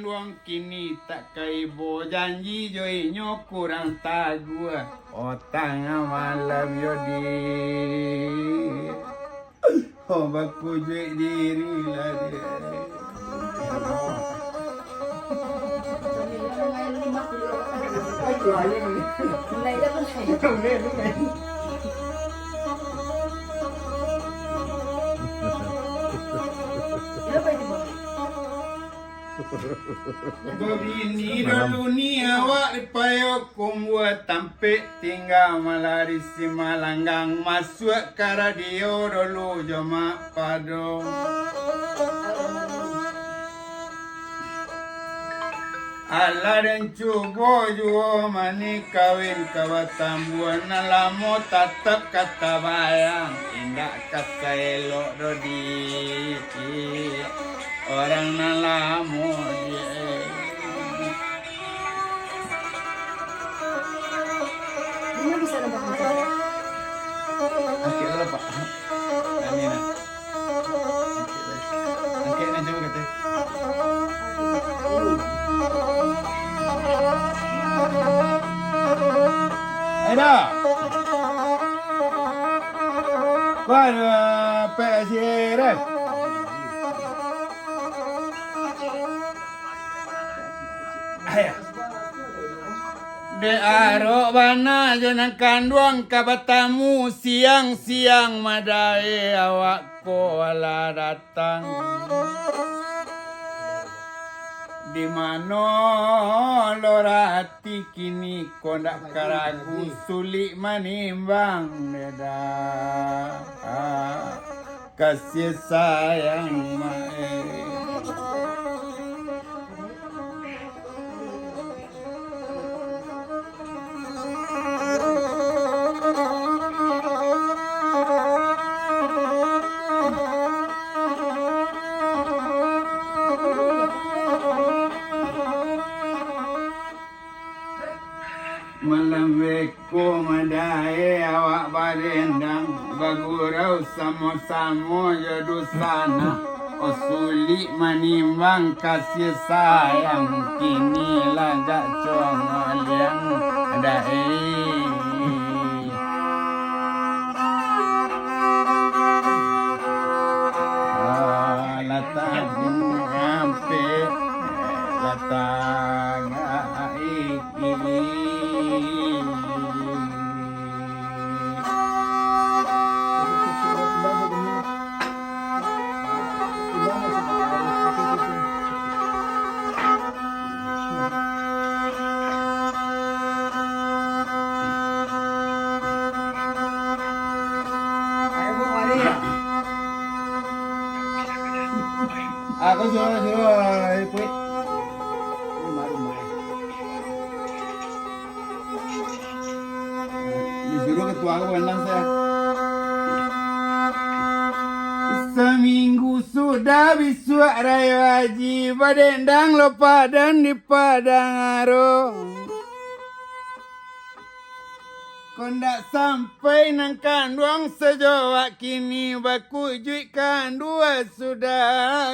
Luang kini tak kaibo janji joinyo kurang tagua otang malam yodi oh baku jui diri lah dia Begini dulu ni awak dipayo kumbuat tampik tinggal malari si malanggang masuk ke radio dulu joma pado ala dan cubo juo mani kawin kawatambuan nalamo tatap kata bayang indak kata elok dodi orang nalamo dia Ini bisa nampak macam angkat lah pak ini nak angkat nak coba kata ada kau ada PSR de aro bana jangan kanduang kabatamu siang-siang madai awak ko ala datang di mana lora hati kini ko ndak karagu sulit manimbang beda kasih sayang mae malam weko madai awak barendang bagurau samo-samo jadu sana osuli manimbang kasih sayang kini lagak congol yang dai latang ampe latang iki aku suruh ikut disuruh ketua aku benar saya seminggu sudah bisuak raya haji badendang lo padan di padang aro kondak sampai nang kanduang sejauh kini baku juikan dua sudah